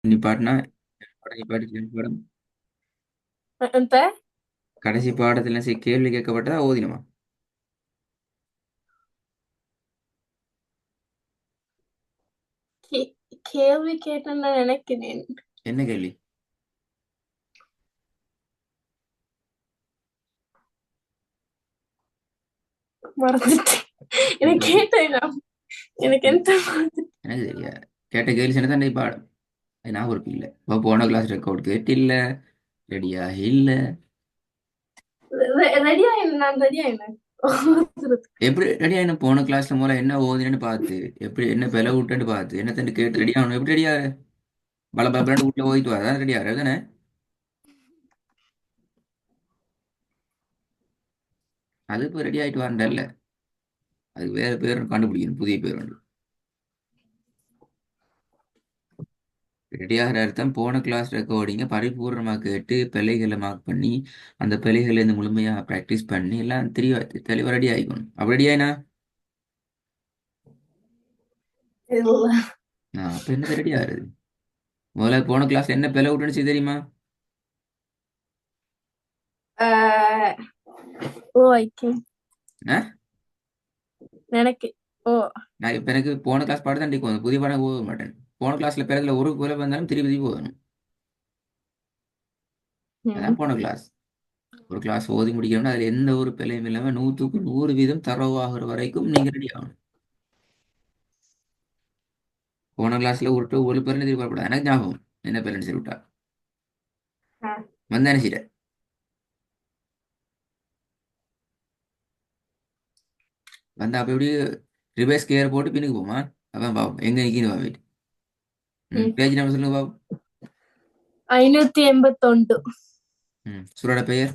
நிப்பாட்டினா கடைசி பாடத்துல படம் انت கடைசி பாடத்துல கேள்வி கேட்கப்பட்டதா ஓதினமா? கே- கேள்வி கேட்டேன்னு நான் நினைக்கிறேன். என்ன கேள்வி? மறந்துட்டேன். என்ன எனக்கு கேள்வி? கேட்டேன் எனக்கு எனக்கு எந்த மாதிரி. எனக்கு தெரியாது. கேட்ட கேள்வி சொன்னதான் பாடம். அது நான் ஒரு இல்லை. இப்போ போன கிளாஸ் ரெக்கார்ட் கேட்டு இல்ல, ரெடியா இல்ல. ரெடியா என்ன? நான் ரெடியா என்ன? எப்படி ரெடி ஆயின? போன கிளாஸ்ல மூலம் என்ன ஓதுனேன்னு பார்த்து, எப்படி என்ன பிளவு விட்டுன்னு பார்த்து, என்ன தண்டு கேட்டு ரெடி ஆகணும். எப்படி ரெடியா? பல பலன்னு வீட்டுல ஓதிட்டு வர ரெடியா தானே? அது இப்போ ரெடி ஆயிட்டு வரண்டல்ல. அது வேற பேர் கண்டுபிடிக்கணும், புதிய பேர் ஒன்று. ரெடியாகிற அர்த்தம் போன கிளாஸ் ரெக்கார்டிங்க பரிபூர்ணமாக கேட்டு பிழைகளை மார்க் பண்ணி அந்த பிழைகளை இருந்து முழுமையாக ப்ராக்டிஸ் பண்ணி எல்லாம் தெளிவாக ரெடி ஆகிக்கணும். அப்படி ரெடி ஆயினா இல்ல. அப்போ என்ன ரெடி ஆகுறது? முதல்ல போன கிளாஸ் என்ன பிழை விட்டுனுச்சு தெரியுமா? ஆஹ், ஓ ஐக்கியம் ஆ? எனக்கு. ஓ. நான் இப்போ எனக்கு போன கிளாஸ் பாடம் தான் டிக்கும் புதிய பாடம் போக மாட்டேன். போன கிளாஸ்ல பிறகுல ஒரு பிழை வந்தாலும் திருப்பி திருப்பி போகணும். ம். அதான் போன கிளாஸ். ஒரு கிளாஸ் ஓதி முடிக்கணும்னா அதில் எந்த ஒரு பிழையும் இல்லாமல் 100% தரவாகிற வரைக்கும் நீங்கள் ரெடி ஆகணும். போன கிளாஸ்ல ஒரு பேர் எதிர்பார்க்கூடாது. எனக்கு ஞாபகம் என்ன பேரண்ட்ஸ் சரி விட்டா ஆ. வந்தானே சரி. வந்து அப்போ எப்படி ரிவர்ஸ் கேர் போட்டு பின்னுக்கு போமா? அதான் பாப்போம் எங்க நிற்கிது பாப்பிட்டு. ம். பேஜ் நம்பர் சொல்லுங்க பாப்போம். 581. சுரோட பெயர்.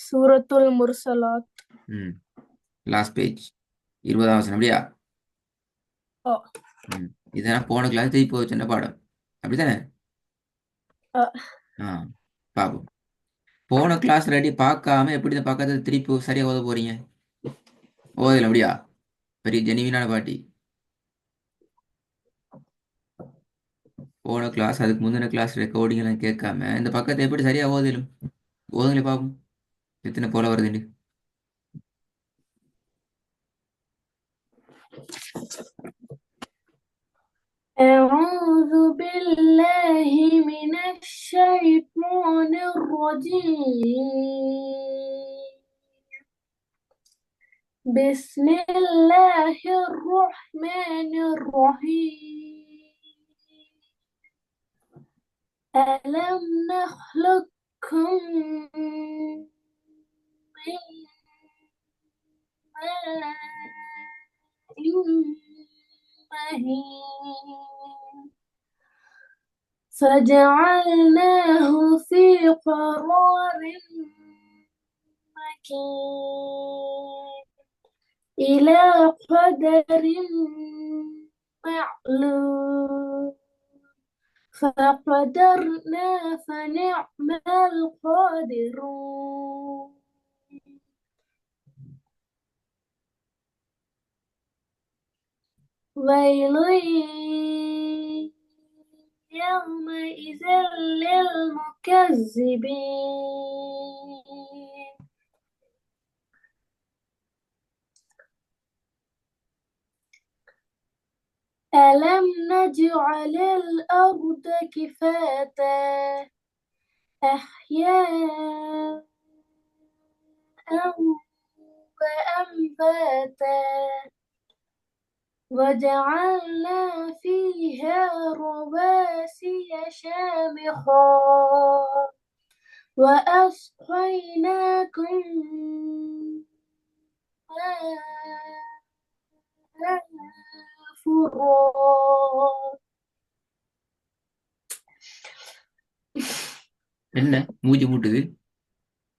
சூரத்துல் முர்சலாத். ம் லாஸ்ட் பேஜ் 20ஆம் வசனம் அப்படியா? ஓ. ம் இதெல்லாம் போன கிளாஸ் திருப்பி போச்சுன்ற பாடம் அப்படித்தானே? ஆ. ஆ பாப்போம். போன கிளாஸ் ரெடி பார்க்காம எப்படி இந்த பக்கத்தை திருப்பி சரியா ஓத போறீங்க? ஓதல அப்படியா? பெரிய ஜெனிவினான பாட்டி. போன கிளாஸ் அதுக்கு முந்தின கிளாஸ் ரெக்கார்டிங் எல்லாம் கேட்காம இந்த பக்கத்தை எப்படி சரியா ஓதலும்? ஓதுங்களே பாப்போம் எத்தனை போல வருதுன்னு. أعوذ بالله من الشيطان الرجيم. بسم الله الرحمن الرحيم. ألم نخلقكم من ماء مهين فجعلناه في قرار مكين إلى قدر معلوم فقدرنا فنعم القادرون. ويل يومئذ للمكذبين. ألم نجعل الأرض كفاتا أحياء وأنباتا وجعلنا فيها رواسي شامخات وأسقيناكم ماء فرات. என்ன மூச்சு முட்டுது?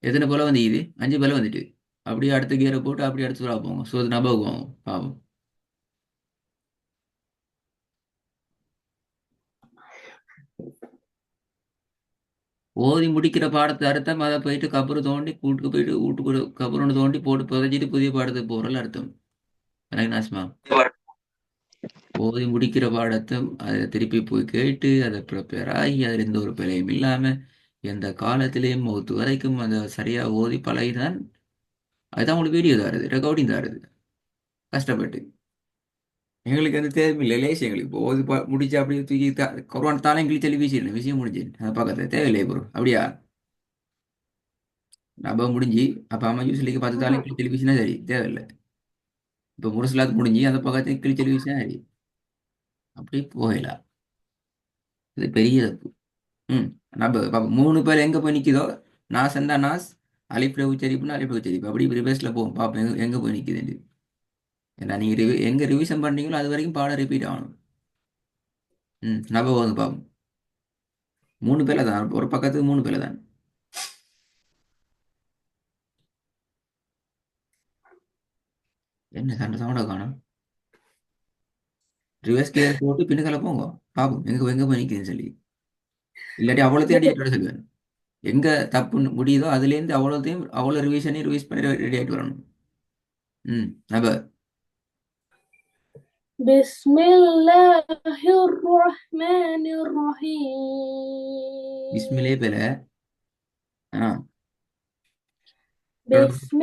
எத்தனை போல வந்து இது 5 போல வந்துட்டு அப்படியே அடுத்த கியரை போட்டு அப்படியே அடுத்து சூறா போங்க சோது ஞாபகம் வாங்க பாவம். ஓதி முடிக்கிற பாடத்தை அர்த்தம் அதை போயிட்டு கபரு தோண்டி கூட்டுக்கு போயிட்டு வீட்டுக்கு கபரு ஒன்று தோண்டி போட்டு புதைச்சிட்டு புதிய பாடத்துக்கு போறல அர்த்தம். எனக்கு நாசமா ஓதி முடிக்கிற பாடத்தை அதை திருப்பி போய் கேட்டு அதை ப்ரிப்பேர் ஆகி அதில் எந்த ஒரு பிழையும் இல்லாமல் எந்த காலத்திலையும் மௌத்து வரைக்கும் அதை சரியாக ஓதி பழகிதான் அதுதான் உங்களுக்கு வீடியோ தருது ரெக்கார்டிங் தருது கஷ்டப்பட்டு எங்களுக்கு அந்த தேவையில்லை லேஸ் எங்களுக்கு இப்போ ஓதி முடிச்சு அப்படியே தூக்கி கொரோனா தானே எங்களுக்கு டெலிவிஷன் விஷயம் முடிஞ்சு அதை பக்கத்தில் தேவையில்லை ப்ரோ அப்படியா நம்ம முடிஞ்சு அப்போ அம்மா யூஸ்வலிக்கு பார்த்து தானே எங்களுக்கு டெலிவிஷனே சரி தேவையில்லை இப்போ முரசலாத்து முடிஞ்சு அந்த பக்கத்து எங்களுக்கு டெலிவிஷனே சரி அப்படி போகலாம் இது பெரிய தப்பு ம் நம்ம பாப்போம் 3 பேர் எங்கே போய் நிற்கிதோ நாஸ் என்ன நாஸ் அலிஃப்ல உச்சரிப்புனா அலிஃப்ல உச்சரிப்பு அப்படி ரிவர்ஸில் போவோம் பார்ப்போம் எங்கே போய் நிற்குதுன்னு ஏன்னா நீங்கள் எங்கே ரிவிஷன் பண்ணீங்களோ அது வரைக்கும் பாடம் ரிப்பீட் ஆகணும் நம்ம வந்து பார்ப்போம் 3 பேரில் தான் ஒரு பக்கத்துக்கு 3 பேரில் தான் என்ன சண்டை சவுண்டை காணும் ரிவர்ஸ் கியர் போட்டு பின்னுக்கல போங்க பார்ப்போம் எங்கே போய் நிற்குதுன்னு சொல்லி இல்லாட்டி அவ்வளோத்தையும் ரெடி சொல்லுவேன் எங்கே தப்பு முடியுதோ அதுலேருந்து அவ்வளோத்தையும் அவ்வளோ ரிவிஷனையும் ரிவைஸ் பண்ணி ரெடி ஆகிட்டு வரணும் நம்ம بسم الله الرحمن الرحيم பிஸ்மிலே பேல ஆ தொடர்ந்து. بسم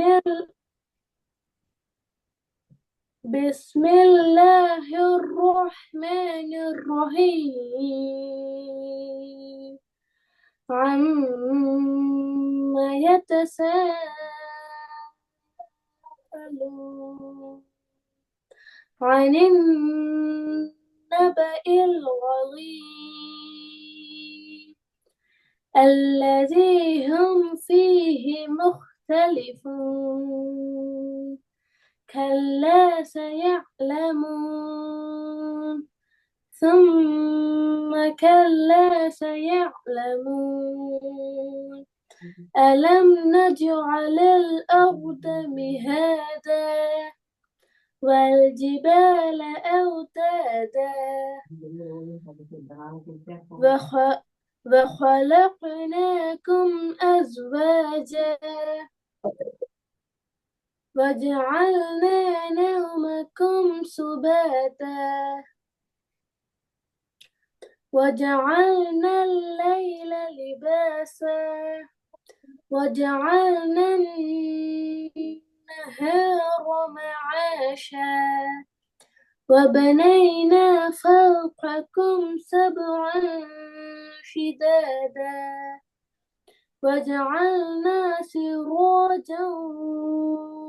بسم الله الرحمن الرحيم عما يتساءلون عن النبأ العظيم الذي هم فيه مختلفون كلا سيعلمون ثم كلا سيعلمون ألم نجعل الأرض مهادا والجبال أوتادا وخلقناكم أزواجا وجعلنا نومكم سباتا وجعلنا الليل لباسا وجعلنا النهار معاشا وبنينا فوقكم سبعا شدادا وجعلنا سراجا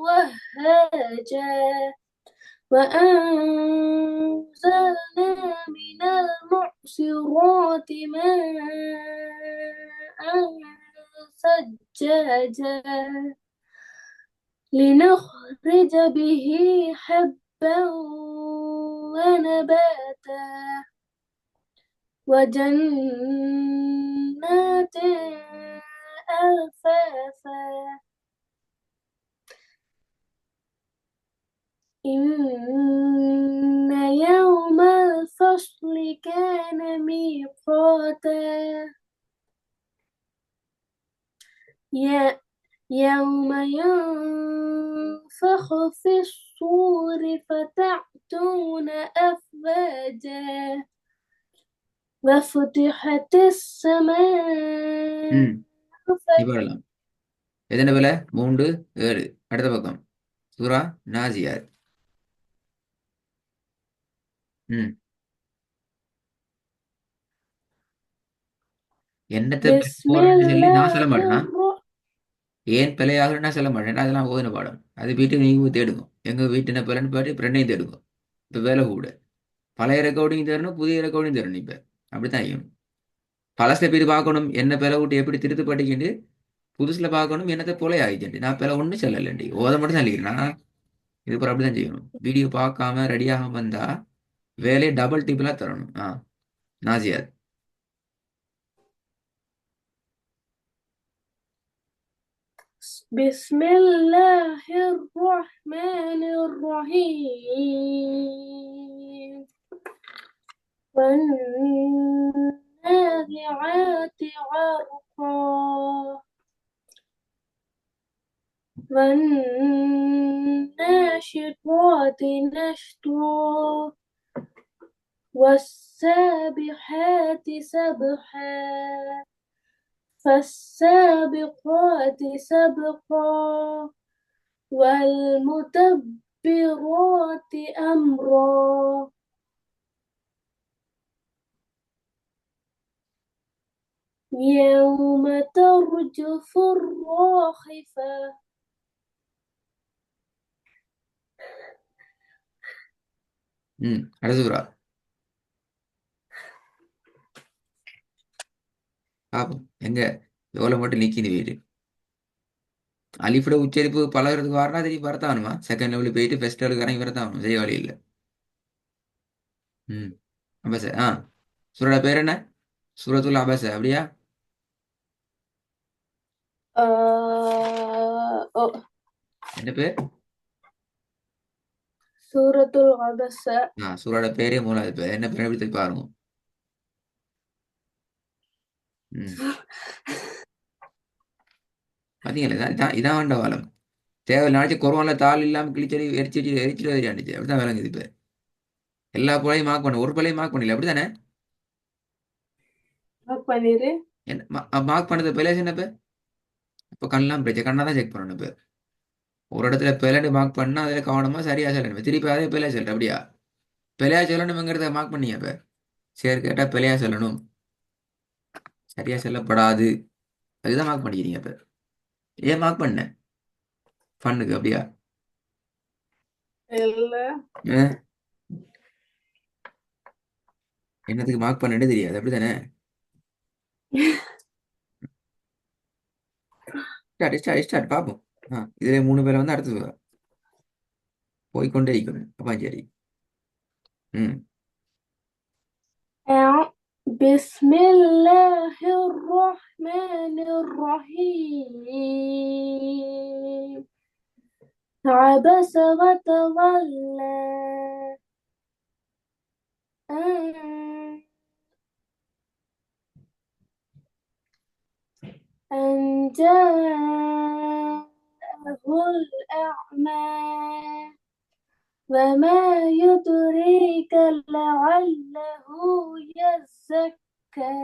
وهاجا وأنزلنا من المعصرات ماء ثجاجا لنخرج به حبا ونباتا وجنات ألفافا إن يوم الفصل كان ميقاتا يوم ينفخ في الصور فتأتون أفواجا وفتحت السماء இப்போ வரலாம் எத்தனை பேல 3 7 அடுத்த பக்கம் சூரா நாசியார் என்னத்தை بسم போறேன்னு சொல்லி நான் الله சொல்ல மாட்டேனா الرحمن ஏன் பிழையாகன்னு நான் சொல்ல மாட்டேன் அதெல்லாம் ஓதின பாடம் அது வீட்டு நீங்க போய் தேடுங்க எங்க வீட்டு என்ன பிள்ளைன்னு பாட்டு ஃப்ரெண்டையும் தேடுங்க இப்போ வேலை கூட பழைய ரெக்கார்டிங் தரணும் புதிய ரெக்கார்டிங் தரணும் இப்போ அப்படித்தான் செய்யணும் பழசில் போய் பார்க்கணும் என்ன பிழை விட்டு எப்படி திருத்து படிக்கிட்டு புதுசில் பார்க்கணும் என்னத்தை போல ஆகிட்டு நான் பிழை ஒன்றும் சொல்லலைண்டி ஓத மட்டும் தான் சொல்லிக்கிறேன் நான் இது அப்புறம் அப்படி தான் செய்யணும் வீடியோ பார்க்காம ரெடியாகாம வந்தா வேலையை டபுள் டிபிளாக தரணும் நாசியார் بسم الله الرحمن الرحيم والنازعات غرقا والناشطات نشطا والسابحات سبحا فالسابقات سبقا والمدبرات أمرا يوم ترجف الراخفة அடுத்த சூறா பாப்போம் எங்க எவ்வளவு மட்டும் நீக்கிது வீடு அலிஃபோட உச்சரிப்பு பழகிறதுக்கு வரனா திருப்பி வரத்தானுமா செகண்ட் லெவலுக்கு போயிட்டு ஃபர்ஸ்ட் லெவலுக்கு இறங்கி வரத்தானும் செய்ய வழி இல்லை. ம் அபச சூரோட பேர் என்ன? சூரத்துல் அபச அப்படியா? أه என்ன பேர்? سورة العبس சூரோட பேரே மூணாவது பேர் என்ன பேர் எப்படி பாருங்க. ம் பாத்தீங்களா இதான் வேண்ட காலம் தேவை நாளைக்கு கொரோனால தாள் இல்லாம கிழிச்சடி எரிச்சிட்டு வரையாண்டுச்சு அப்படிதான் விளங்குது இப்ப எல்லா பிள்ளையும் மார்க் பண்ண ஒரு பிள்ளையும் மார்க் பண்ணல அப்படித்தானே? பன்னீர் என்ன மார்க் பண்ணது பிள்ளை என்ன இப்ப இப்ப கண்ணெல்லாம் பிரச்சனை கண்ணா தான் செக் பண்ணணும் இப்ப ஒரு இடத்துல பிள்ளைன்னு மார்க் பண்ணா அதில் கவனமா சரியா சொல்லணும் திருப்பி அதே பிள்ளையா சொல்லணும் அப்படியா பிள்ளையா சொல்லணுங்கிறத மார்க் பண்ணியா இப்ப சரி கேட்டா பிள்ளையா சொல்லணும் சரியா சொல்லப்படாது அதுதான் மார்க் பண்ணிக்கிறீங்க இப்ப ஏன் மார்க் பண்ண ஃபண்ணுக்கு அப்படியா? இல்ல அஹ், என்னத்துக்கு மார்க் பண்ணே தெரியாது அப்படித்தானே? ஸ்டார்ட் பார்ப்போம். இதுல 3 பேரை வந்து அடுத்தது போய்க்கொண்டே இருக்கணும் அப்பா சரி. ம் بسم الله الرحمن الرحيم عبس وتولى أن أن جاءه الأعمى وما يدريك لعله يزكى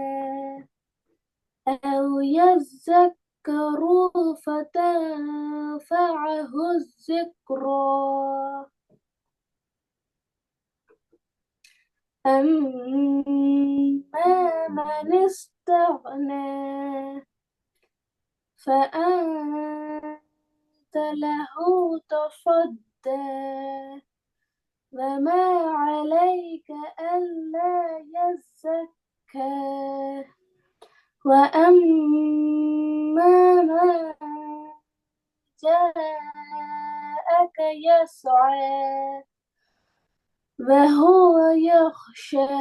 أو يذكر فتنفعه الذكرى أما من استغنى فأنت له تصدى وما عليك ألا يزكى وأما من جاءك يسعى وهو يخشى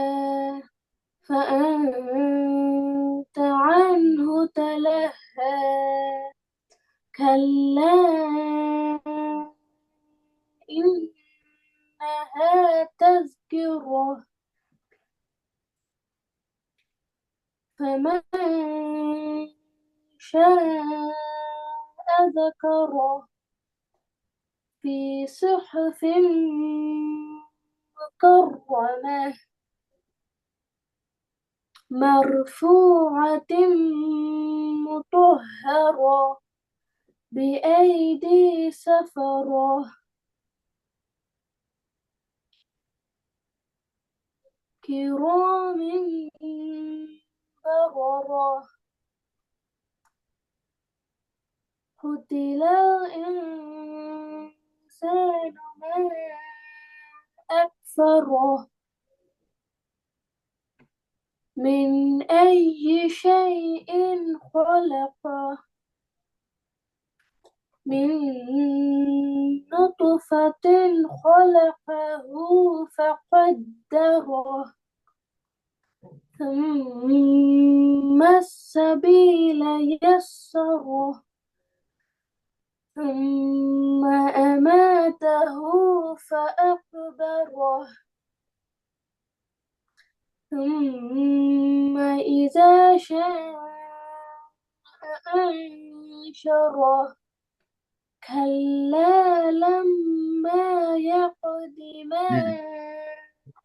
فأنت عنه تلهى كلا إنها تذكرة فمن شاء ذكره في صحف مكرمة مرفوعة مطهرة بأيدي سفرة كرام بررة قتل الإنسان ما أكفره من أي شيء خلقه من نطفة خلقه فقدره ثم السبيل يسره ثم أماته فأقبره ثم إذا شاء أنشره كلا لما يقض ما ம்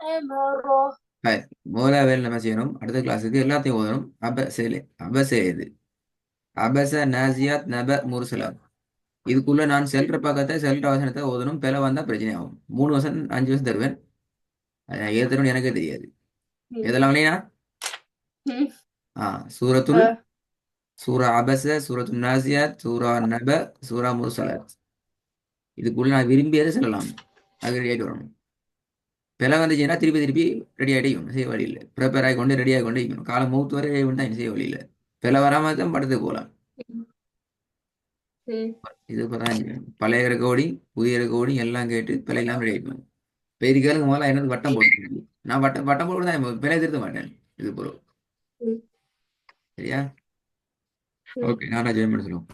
أمره ஹாய். முதல்ல வேலை நம்ம செய்யணும், அடுத்த கிளாஸுக்கு எல்லாத்தையும் ஓதணும். அபசே இது அபச நாசியாத் நப முர்சலாத். இதுக்குள்ள நான் செல்ற பக்கத்தை செல்ற வசனத்தை ஓதணும். பிழை வந்தா பிரச்சனை ஆகும். 3 வசனம் 5 வசனம் தருவேன். அது நான் ஏது தருவேன்னு எனக்கே தெரியாது. எதெல்லாம் இல்லையா? சூரத்துல் آه. சூரா அபச, சூரத்துல் நாசியாத், சூரா நப, சூரா முர்சலாத். இதுக்குள்ள நான் விரும்பியதை சொல்லலாம். அது ரெடி ஆகிட்டு வரணும். பிழை வந்துச்சுன்னா திருப்பி திருப்பி ரெடி ஆகிட்டே இருக்கணும். செய்ய வழி இல்லை. ப்ரிப்பேர் ஆகி கொண்டு ரெடி ஆகி கொண்டே இருக்கணும். காலம் மூத்து வரை தான் செய்ய வழி இல்லை. பிழை வராமல் தான் படத்துக்கு போகலாம். இது இப்பதான் பழைய ரெக்கார்டிங் புதிய ரெக்கார்டிங் எல்லாம் கேட்டு பிழை இல்லாமல் ரெடி ஆகிக்கணும். இப்போ இதுக்கு முதல்ல எனக்கு வட்டம் போட்டு நான் வட்டம் வட்டம் போட்டு தான் பிழை திருத்த மாட்டேன். இது போகிறோம். சரியா? ஓகே, நான் ஜாயின் பண்ண சொல்லுவோம்.